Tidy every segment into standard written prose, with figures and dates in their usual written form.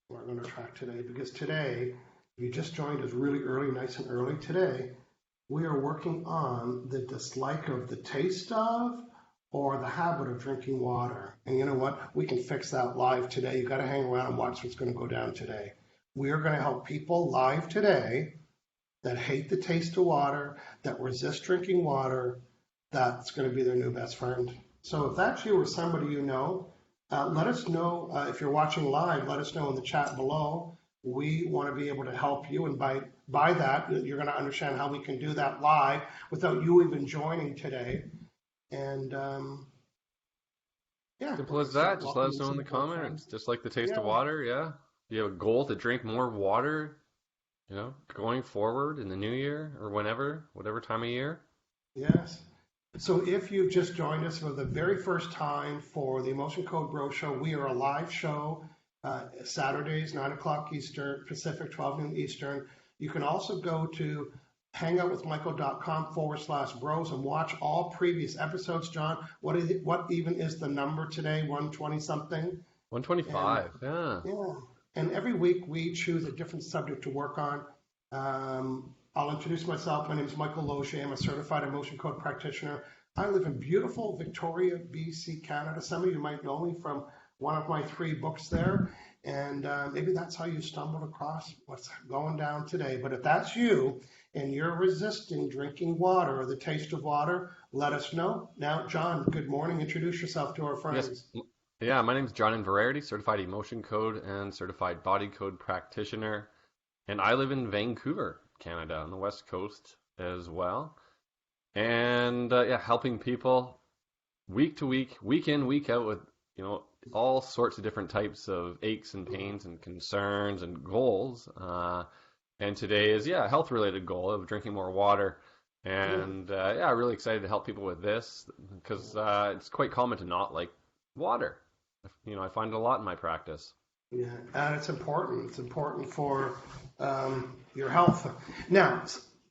we're going to track today, because today, if you just joined us really early, nice and early today, we are working on the dislike of the taste of or the habit of drinking water. And you know what? We can fix that live today. You got to hang around and watch what's going to go down today. We are going to help people live today that hate the taste of water, that resist drinking water. That's going to be their new best friend. So if that's you or somebody you know, let us know. If you're watching live, let us know in the chat below. We want to be able to help you, and by that, you're going to understand how we can do that live without you even joining today. And yeah, Simple as that. Just let us know in the comments. Just like the taste of water, yeah. You have a goal to drink more water, going forward in the new year or whatever time of year. Yes. So if you've just joined us for the very first time for the Emotion Code Bro Show, we are a live show, Saturdays, 9 o'clock Eastern, Pacific, 12 noon Eastern. You can also go to HangoutWithMichael.com/bros and watch all previous episodes. John, what even is the number today? 120 something? 125, yeah. Yeah. And every week we choose a different subject to work on. I'll introduce myself. My name is Michael Logier. I'm a certified emotion code practitioner. I live in beautiful Victoria, BC, Canada. Some of you might know me from one of my 3 books there. And maybe that's how you stumbled across what's going down today. But if that's you and you're resisting drinking water or the taste of water, let us know. Now, John, good morning. Introduce yourself to our friends. Yes. Yeah, my name is John Inverarity, certified emotion code and certified body code practitioner. And I live in Vancouver, Canada, on the West Coast as well. And helping people week to week, week in, week out with, all sorts of different types of aches and pains and concerns and goals. And today is, a health-related goal of drinking more water. And really excited to help people with this because it's quite common to not like water. I find it a lot in my practice. Yeah, and it's important. It's important for your health. Now,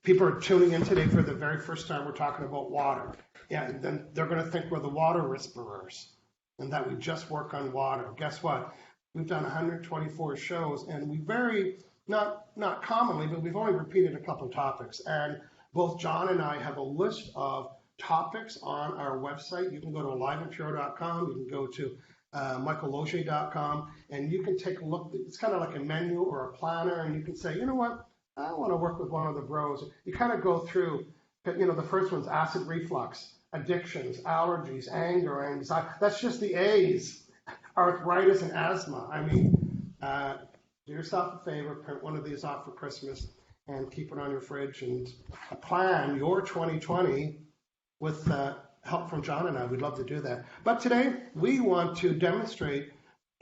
people are tuning in today for the very first time. We're talking about water. Yeah, and then they're going to think we're the water whisperers and that we just work on water. Guess what? We've done 124 shows, and we not commonly, but we've only repeated a couple topics. And both John and I have a list of topics on our website. You can go to aliveandpure.com. You can go to michaellogier.com, and you can take a look. It's kind of like a menu or a planner, and you can say, you know what, I want to work with one of the bros. You kind of go through, the first one's acid reflux, addictions, allergies, anger, anxiety. That's just the A's. Arthritis and asthma. I mean, do yourself a favor, print one of these off for Christmas and keep it on your fridge and plan your 2020 with help from John and I. We'd love to do that. But today we want to demonstrate,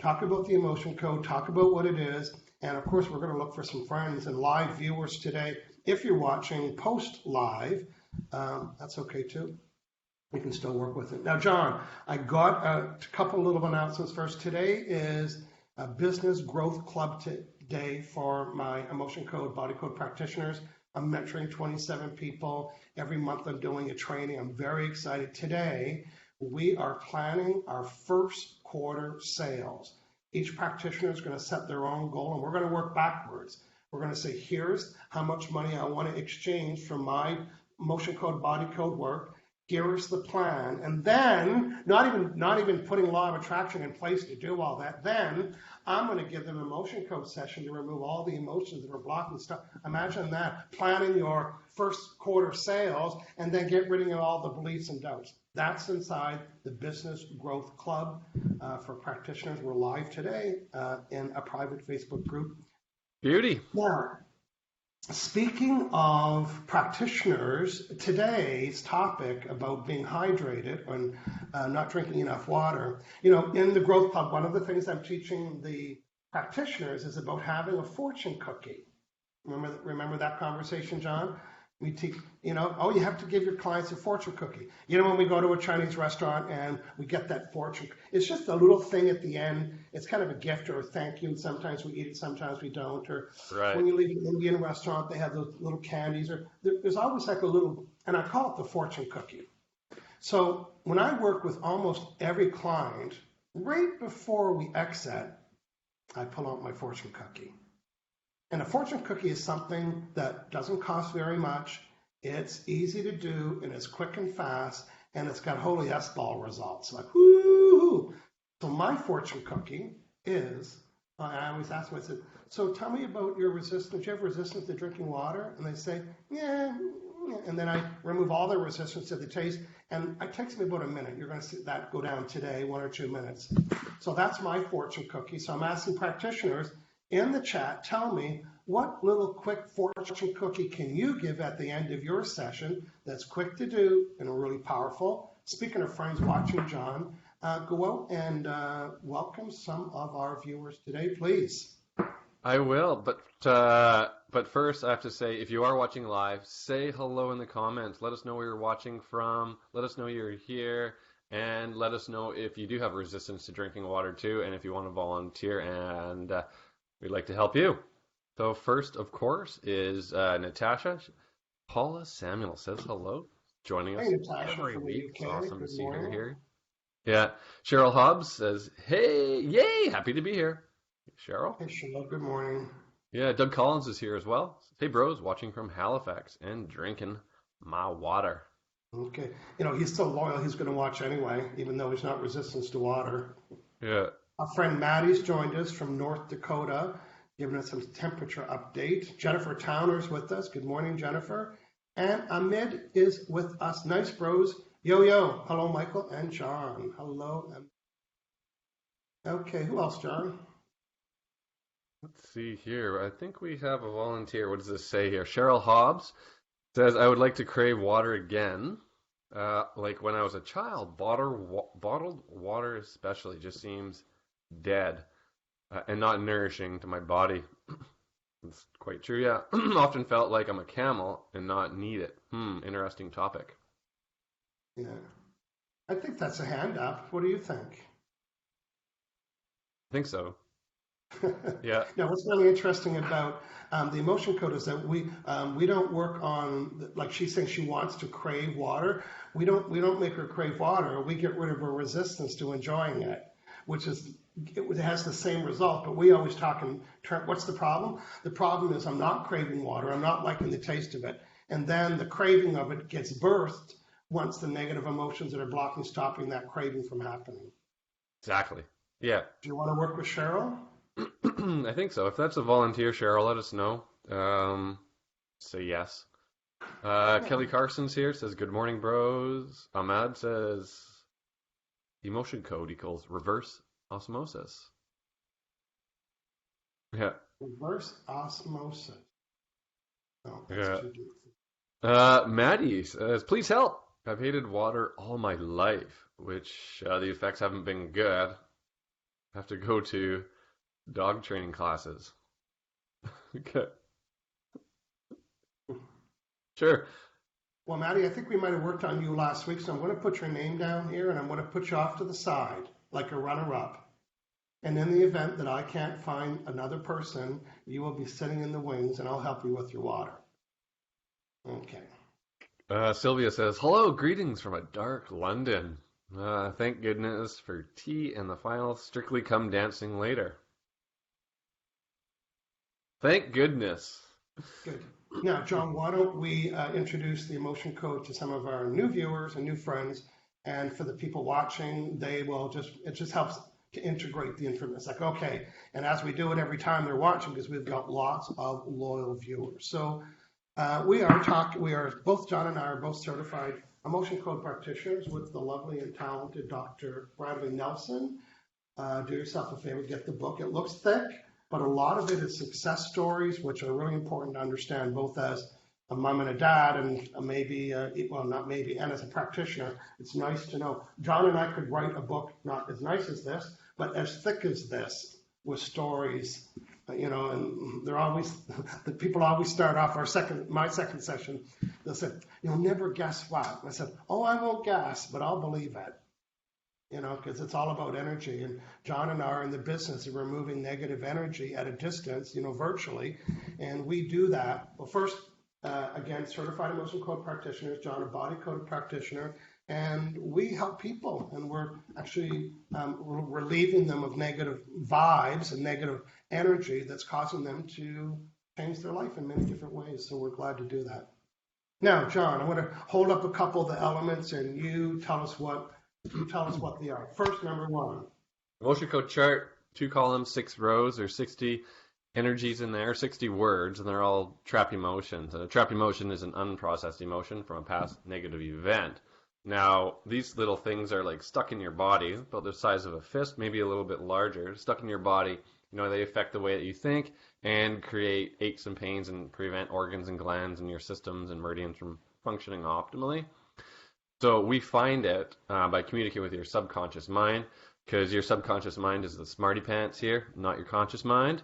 talk about the emotion code, talk about what it is, and of course we're going to look for some friends and live viewers today. If you're watching post live, that's okay too. We can still work with it. Now, John, I got a couple little announcements first. Today is a business growth club day for my emotion code, body code practitioners. I'm mentoring 27 people. Every month I'm doing a training. I'm very excited. Today, we are planning our first quarter sales. Each practitioner is going to set their own goal, and we're going to work backwards. We're going to say, here's how much money I want to exchange from my emotion code, body code work. Here's the plan. And then, not even putting law of attraction in place to do all that, then I'm going to give them an emotion code session to remove all the emotions that are blocking stuff. Imagine that, planning your first quarter sales and then get rid of all the beliefs and doubts. That's inside the Business Growth Club for practitioners. We're live today in a private Facebook group. Beauty. Now, speaking of practitioners, today's topic about being hydrated and not drinking enough water, in the Growth Club, one of the things I'm teaching the practitioners is about having a fortune cookie. Remember that conversation, John? We teach, you have to give your clients a fortune cookie. When we go to a Chinese restaurant and we get that fortune, it's just a little thing at the end. It's kind of a gift or a thank you. And sometimes we eat it, sometimes we don't. Or right. When you leave an Indian restaurant, they have those little candies. Or there's always like a little, and I call it the fortune cookie. So when I work with almost every client, right before we exit, I pull out my fortune cookie. And a fortune cookie is something that doesn't cost very much. It's easy to do, and it's quick and fast, and it's got holy S-ball results. Like, woo-hoo! So my fortune cookie is, I always ask them, I said, so tell me about your resistance. Do you have resistance to drinking water? And they say, yeah. And then I remove all their resistance to the taste, and it takes me about a minute. You're going to see that go down today, 1 or 2 minutes. So that's my fortune cookie. So I'm asking practitioners in the chat, tell me what little quick fortune cookie can you give at the end of your session that's quick to do and really powerful. Speaking of friends watching, John, go out and welcome some of our viewers today, please. I will, but first I have to say, if you are watching live, say hello in the comments. Let us know where you're watching from. Let us know you're here, and let us know if you do have resistance to drinking water too, and if you want to volunteer, and we'd like to help you. So first, of course, is Natasha. Paula Samuel says hello, joining us every week. It's awesome to see her here. Yeah, Cheryl Hobbs says, hey, yay, happy to be here. Cheryl. Hey, Cheryl, good morning. Yeah, Doug Collins is here as well. Hey, bros, watching from Halifax and drinking my water. Okay. He's so loyal, he's going to watch anyway, even though he's not resistant to water. Yeah. Our friend Maddie's joined us from North Dakota, giving us some temperature update. Jennifer Towner's with us. Good morning, Jennifer. And Ahmed is with us. Nice, bros. Yo. Hello, Michael and John. Hello. Okay, who else, John? Let's see here. I think we have a volunteer. What does this say here? Cheryl Hobbs says, I would like to crave water again. Like when I was a child, bottled water especially just seems dead and not nourishing to my body. It's quite true, yeah. Often felt like I'm a camel and not need it. Interesting topic. Yeah. I think that's a hand up. What do you think? I think so. Yeah. Now, what's really interesting about the emotion code is that we don't work on, like she's saying she wants to crave water. We don't make her crave water. We get rid of her resistance to enjoying it, which is it has the same result. But we always talk in what's the problem? The problem is I'm not craving water. I'm not liking the taste of it, and then the craving of it gets birthed once the negative emotions that are stopping that craving from happening. Exactly. Yeah. Do you want to work with Cheryl? I think so. If that's a volunteer, Cheryl, let us know. Say yes. Kelly Carson's here, says, good morning, bros. Ahmad says, emotion code equals reverse osmosis. Yeah. Reverse osmosis. Oh, that's too deep. Maddie says, please help. I've hated water all my life, which the effects haven't been good. I have to go to dog training classes. Okay. Sure. Well, Maddie, I think we might have worked on you last week, so I'm going to put your name down here, and I'm going to put you off to the side, like a runner-up. And in the event that I can't find another person, you will be sitting in the wings, and I'll help you with your water. Okay. Sylvia says, hello, greetings from a dark London. Thank goodness for tea and the final Strictly Come Dancing later. Thank goodness. Good. Now, John, why don't we introduce the emotion code to some of our new viewers and new friends, and for the people watching, it just helps to integrate the information. It's like, okay, and as we do it every time they're watching, because we've got lots of loyal viewers. So both John and I are both certified emotion code practitioners with the lovely and talented Dr. Bradley Nelson. Do yourself a favor, get the book. It looks thick, but a lot of it is success stories, which are really important to understand, both as a mom and a dad, and and as a practitioner. It's nice to know. John and I could write a book not as nice as this, but as thick as this, with stories, and they're always, the people always start off my second session, they'll say, you'll never guess what. And I said, oh, I won't guess, but I'll believe it. Because it's all about energy. And John and I are in the business of removing negative energy at a distance, virtually. And we do that. Well, first, again, certified emotion code practitioners, John, a body code practitioner. and we help people, and we're actually relieving them of negative vibes and negative energy that's causing them to change their life in many different ways. So we're glad to do that. Now, John, I'm going to hold up a couple of the elements, and you tell us what they are. First, number one. Emotion code chart, 2 columns, 6 rows, there's 60 energies in there, 60 words, and they're all trap emotions. And a trap emotion is an unprocessed emotion from a past negative event. Now, these little things are like stuck in your body, about the size of a fist, maybe a little bit larger, stuck in your body. They affect the way that you think and create aches and pains and prevent organs and glands in your systems and meridians from functioning optimally. So we find it by communicating with your subconscious mind, because your subconscious mind is the smarty pants here, not your conscious mind.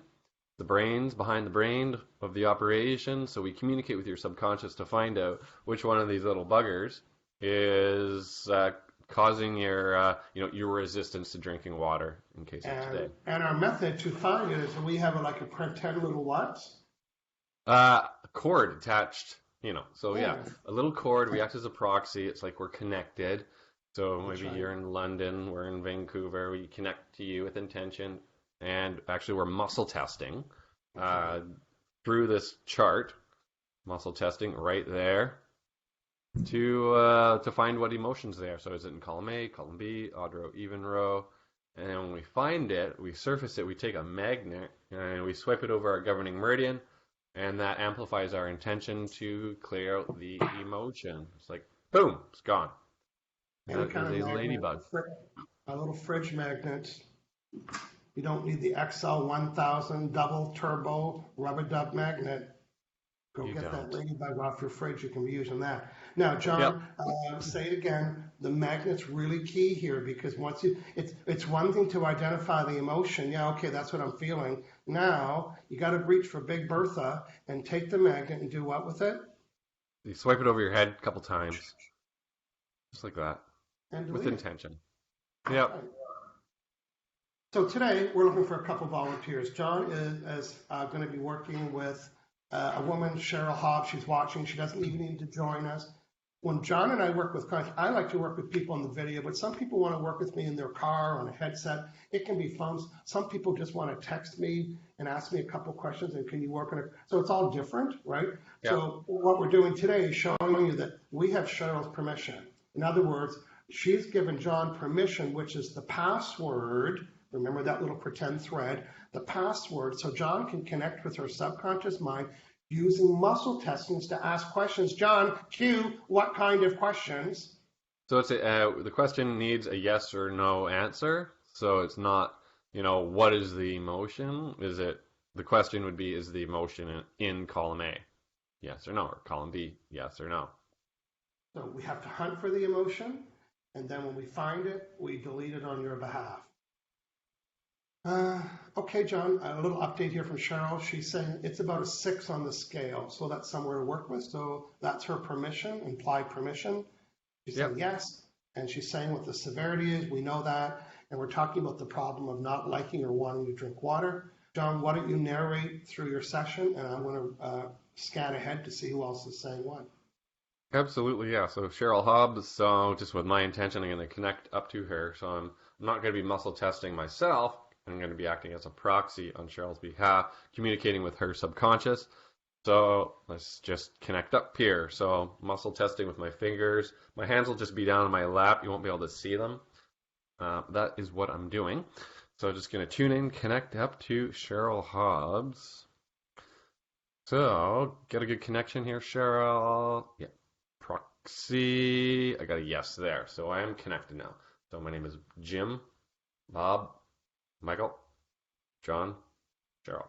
The brains behind the brain of the operation. So we communicate with your subconscious to find out which one of these little buggers is causing your resistance to drinking water in case of today. And our method to find it is we have a pretend little what? A cord attached, So yeah, a little cord. We act as a proxy. It's like we're connected. So maybe you're in London, we're in Vancouver. We connect to you with intention, and actually we're muscle testing through this chart. Muscle testing right there. To find what emotion's there. So is it in column A, column B, odd row, even row? And then when we find it, we surface it, we take a magnet and we swipe it over our governing meridian, and that amplifies our intention to clear out the emotion. It's like, boom, it's gone. That is a ladybug. A little fridge magnet. You don't need the XL 1000 double turbo rubber dub magnet. Go get that ladybug off your fridge. You can be using that. Now, John, say it again. The magnet's really key here, because it's one thing to identify the emotion. Yeah, okay, that's what I'm feeling. Now, you got to reach for Big Bertha and take the magnet and do what with it? You swipe it over your head a couple times. Just like that. And with intention. Yep. Right. So today, we're looking for a couple volunteers. John is going to be working with a woman, Cheryl Hobbs. She's watching. She doesn't even need to join us. When John and I work with clients, I like to work with people in the video, but some people want to work with me in their car on a headset. It can be phones. Some people just want to text me and ask me a couple questions, and can you work on it? So it's all different, right? Yeah. So what we're doing today is showing you that we have Cheryl's permission. In other words, she's given John permission, which is the password. Remember that little pretend thread, the password, so John can connect with her subconscious mind using muscle testings to ask questions. John, cue, what kind of questions? So it's the question needs a yes or no answer. So it's not, what is the emotion? The question would be, is the emotion in column A? Yes or no? Or column B, yes or no? So we have to hunt for the emotion, and then when we find it, we delete it on your behalf. Okay, John, a little update here from Cheryl. She's saying it's about a 6 on the scale, so that's somewhere to work with. So that's her permission, implied permission. She's saying yes, and she's saying what the severity is. We know that, and we're talking about the problem of not liking or wanting to drink water. John, why don't you narrate through your session, and I'm going to scan ahead to see who else is saying what. Absolutely, yeah. So Cheryl Hobbs, so just with my intention, I'm going to connect up to her. So I'm not going to be muscle testing myself. I'm going to be acting as a proxy on Cheryl's behalf, communicating with her subconscious. So let's just connect up here. So muscle testing with my fingers. My hands will just be down on my lap. You won't be able to see them. That is what I'm doing. So just going to tune in, connect up to Cheryl Hobbs. So get a good connection here, Cheryl. Yeah, proxy. I got a yes there. So I am connected now. So my name is Jim, Bob, Michael, John, Cheryl.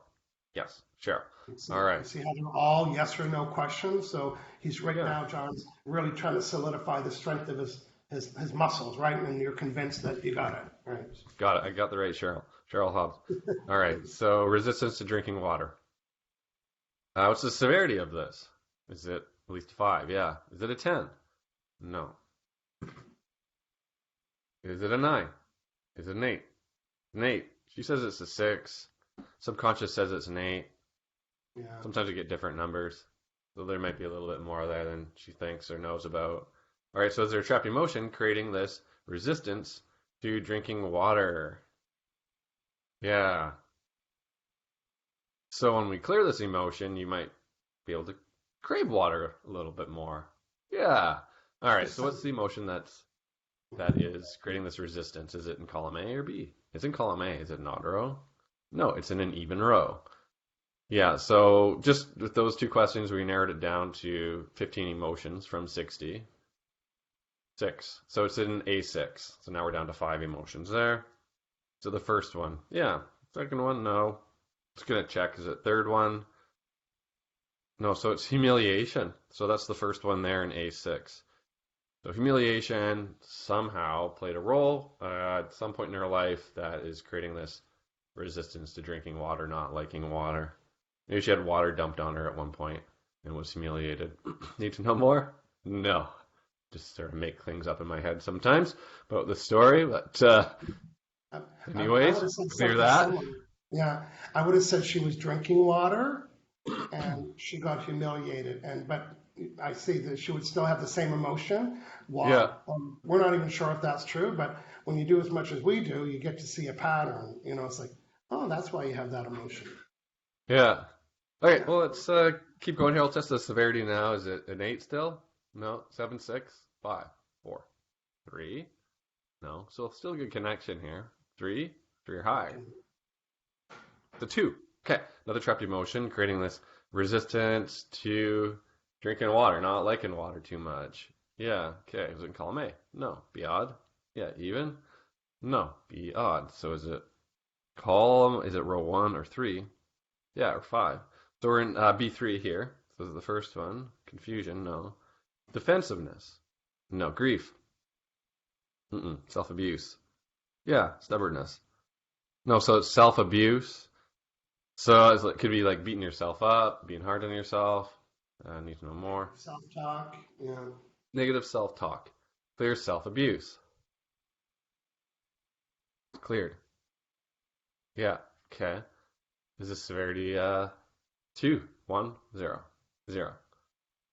Yes, Cheryl. All right. See how they're all yes or no questions? So he's now, John's really trying to solidify the strength of his muscles, right? And you're convinced that you got it, right? Got it. I got the right Cheryl. Cheryl Hobbs. All right. So resistance to drinking water. What's the severity of this? Is it at least 5? Yeah. Is it a 10? No. Is it a 9? Is it an 8? An 8. She says it's a 6. Subconscious says it's an 8. Yeah. Sometimes we get different numbers. So there might be a little bit more there than she thinks or knows about. All right, so is there a trapped emotion creating this resistance to drinking water? Yeah. So when we clear this emotion, you might be able to crave water a little bit more. Yeah. All right, Just so what's the emotion that is creating this resistance? Is it in column A or B? It's in column A. Is it an odd row? No, it's in an even row. Yeah, so just with those two questions, we narrowed it down to 15 emotions from 60. 6. So it's in A6. So now we're down to 5 emotions there. So the first one, yeah. Second one, no. Just going to check. Is it third one? No, so it's humiliation. So that's the first one there in A6. So humiliation somehow played a role at some point in her life that is creating this resistance to drinking water, not liking water. Maybe she had water dumped on her at one point and was humiliated. Need to know more? No. Just sort of make things up in my head sometimes about the story, but anyways, clear that. Similar. Yeah, I would have said she was drinking water and she got humiliated, but I see that she would still have the same emotion. Water. Yeah, We're not even sure if that's true, but when you do as much as we do, you get to see a pattern. It's like, oh, that's why you have that emotion. yeah. Okay, Yeah. well, let's keep going here. I'll test the severity now. Is it an 8 still? No. 7, 6, 5, 4, 3. No. So still a good connection here. 3 or high. The 2. Okay, another trapped emotion, creating this resistance to drinking water, not liking water too much. Yeah, okay. Is it in column A? No. Be odd? Yeah, even? No. Be odd. So is it row 1 or 3? Yeah, or 5. So we're in B3 here. So this is the first one. Confusion, no. Defensiveness, no. Grief, self-abuse. Yeah, stubbornness. No, so it's self-abuse. So it could be like beating yourself up, being hard on yourself. Need to know more. Self-talk. Yeah. Negative self-talk. Clear self-abuse. Cleared. Yeah, okay. Is this severity 2, 1, 0, 0.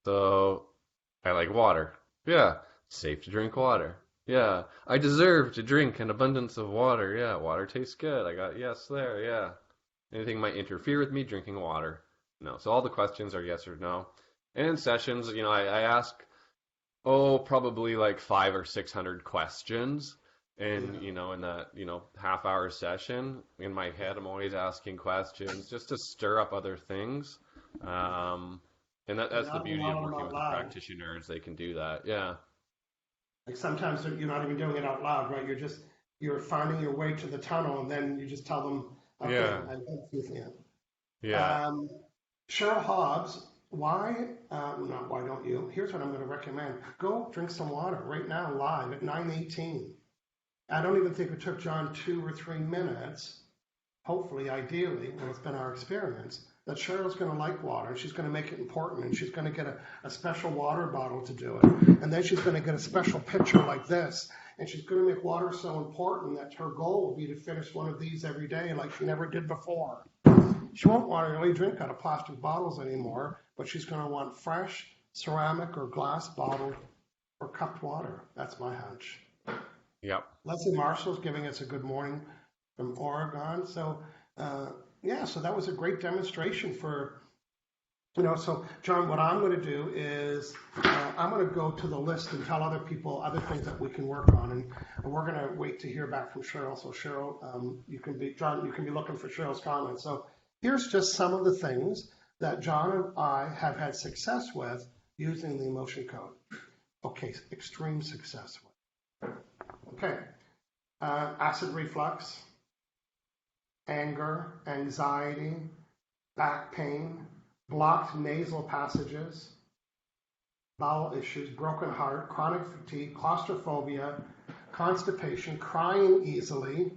So I like water. Yeah. Safe to drink water. Yeah. I deserve to drink an abundance of water. Yeah. Water tastes good. I got yes there. Yeah. Anything might interfere with me drinking water? No. So all the questions are yes or no. And in sessions, I ask, probably like 500 or 600 questions. And, Yeah. in that, half-hour session, in my head, I'm always asking questions just to stir up other things. And that's the Not a beauty lot of of them working out with a loud. practitioner is they can do that. Yeah. Like sometimes you're not even doing it out loud, right? You're finding your way to the tunnel, and then you just tell them, okay, Yeah. I've been through it. Yeah. Um, Cheryl Hobbs, not why don't you? Here's what I'm going to recommend. Go drink some water right now, live at 9:18. I don't even think it took John 2 or 3 minutes, hopefully, ideally, well, it's been our experience, that Cheryl's going to like water and she's going to make it important and she's going to get a special water bottle to do it. And then she's going to get a special pitcher like this. And she's going to make water so important that her goal will be to finish one of these every day like she never did before. She won't want to really drink out of plastic bottles anymore, but she's going to want fresh ceramic or glass bottled or cupped water. That's my hunch. Yep. Leslie Marshall's giving us a good morning from Oregon. So, so that was a great demonstration so John, what I'm going to do is I'm going to go to the list and tell other people other things that we can work on. And we're going to wait to hear back from Cheryl. So Cheryl, you can be looking for Cheryl's comments. So here's just some of the things that John and I have had success with using the emotion code. Okay, extreme success with. Okay. Acid reflux, anger, anxiety, back pain, blocked nasal passages, bowel issues, broken heart, chronic fatigue, claustrophobia, constipation, crying easily,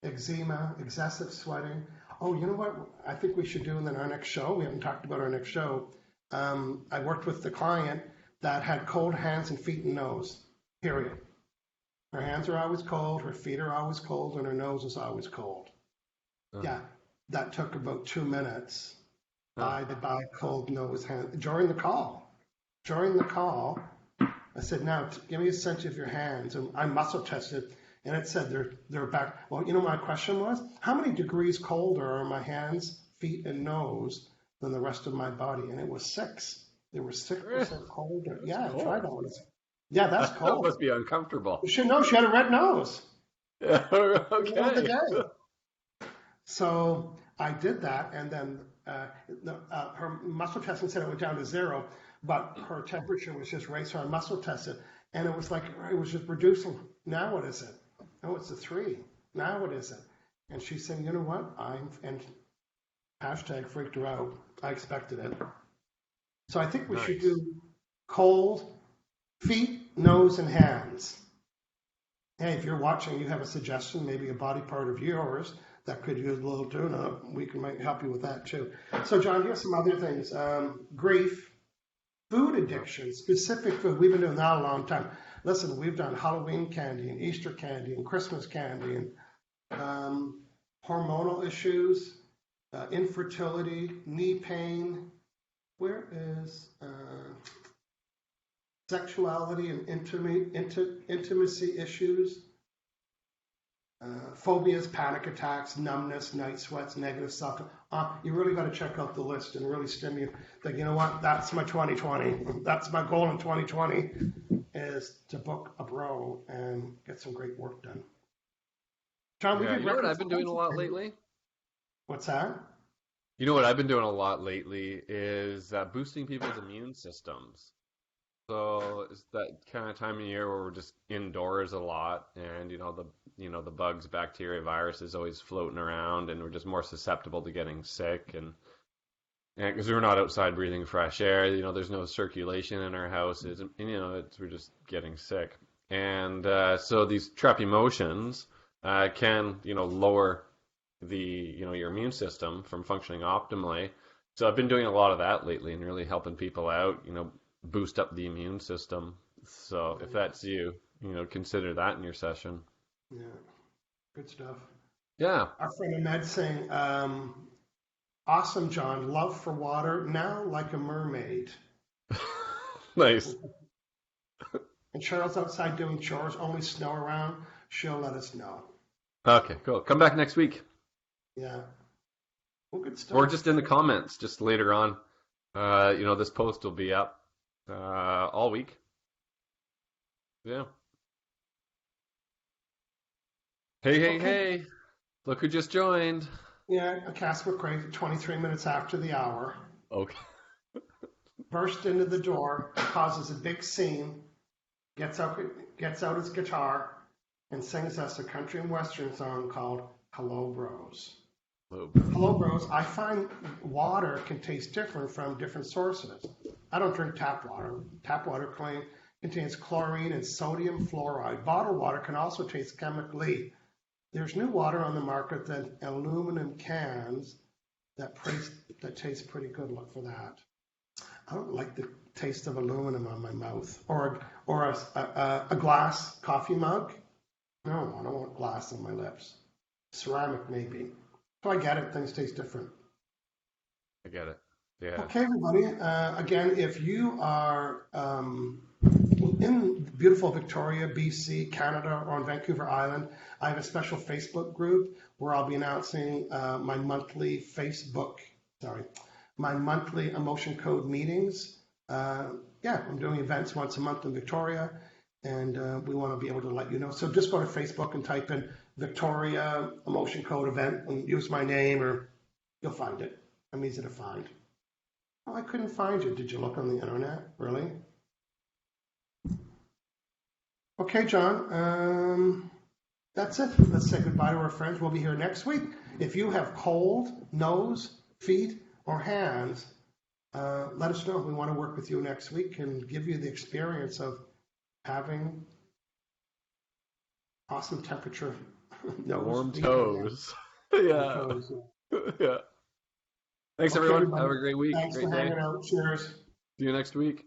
eczema, excessive sweating. Oh, you know what? I think we should do in our next show. We haven't talked about our next show. I worked with the client that had cold hands and feet and nose, period. Her hands are always cold, her feet are always cold, and her nose is always cold. Yeah, that took about 2 minutes. By cold nose, hand during the call. During the call, I said, now give me a sense of your hands. And I muscle tested, and it said they're back. Well, you know, my question was, how many degrees colder are my hands, feet, and nose than the rest of my body? And it was 6. They were 6% colder. That's Yeah, cold. try that. Yeah, that's That cold. must be uncomfortable. She had a red nose. Yeah, In the middle of the okay. day. So I did that, and then her muscle testing said it went down to 0, but her temperature was just right. So I muscle tested, and it was like it was just reducing. Now what is it? Oh, it's a 3. Now what is it? And she said, you know what? And hashtag freaked her out. I expected it. So I think we should do cold, feet, nose, and hands. Hey, if you're watching, you have a suggestion, maybe a body part of yours that could use a little tune-up, we might help you with that too. So, John, here's some other things. Grief, food addiction, specific food. We've been doing that a long time. Listen, we've done Halloween candy and Easter candy and Christmas candy and hormonal issues, infertility, knee pain. Where is sexuality and intimacy issues? Phobias, panic attacks, numbness, night sweats, negative self. You really got to check out the list and really stimulate. Like, you know what? That's my 2020. That's my goal in 2020 is to book a bro and get some great work done. John, Yeah, you know what I've been doing a lot lately? What's that? You know what I've been doing a lot lately is boosting people's immune systems. So it's that kind of time of year where we're just indoors a lot, and the bugs, bacteria, viruses always floating around, and we're just more susceptible to getting sick, and because we're not outside breathing fresh air, there's no circulation in our houses, and we're just getting sick, and so these trap emotions can lower the your immune system from functioning optimally. So I've been doing a lot of that lately and really helping people out, boost up the immune system. So if that's you, consider that in your session. Yeah, good stuff. Yeah. Our friend Ahmed saying, awesome, John, love for water, now like a mermaid. Nice. And Cheryl's outside doing chores, only snow around, she'll let us know. Okay, cool. Come back next week. Yeah. Well, good stuff. Or just in the comments, just later on. This post will be up all week. Yeah. Hey. Look who just joined. Yeah, a Casper crazy 23 minutes after the hour. Okay. Burst into the door, causes a big scene, gets out his guitar, and sings us a country and western song called Hello Bros. Hello Bros. I find water can taste different from different sources. I don't drink tap water. Tap water contains chlorine and sodium fluoride. Bottled water can also taste chemically. There's new water on the market that aluminum cans that taste pretty good. Look for that. I don't like the taste of aluminum on my mouth. Or a glass coffee mug. No, I don't want glass on my lips. Ceramic maybe. So I get it. Things taste different. I get it. Yeah. Okay, everybody. Again, if you are in beautiful Victoria, BC, Canada, or on Vancouver Island, I have a special Facebook group where I'll be announcing my monthly emotion code meetings. I'm doing events once a month in Victoria, and we want to be able to let you know. So just go to Facebook and type in Victoria Emotion Code event and use my name, or you'll find it. I'm easy to find. Oh, I couldn't find you. Did you look on the internet? Really? Okay, John. That's it. Let's say goodbye to our friends. We'll be here next week. If you have cold, nose, feet, or hands, let us know. We want to work with you next week and give you the experience of having awesome temperature. Warm toes. Yeah. Yeah. Thanks, everyone. Everybody. Have a great week. Thanks great for hanging out. Cheers. See you next week.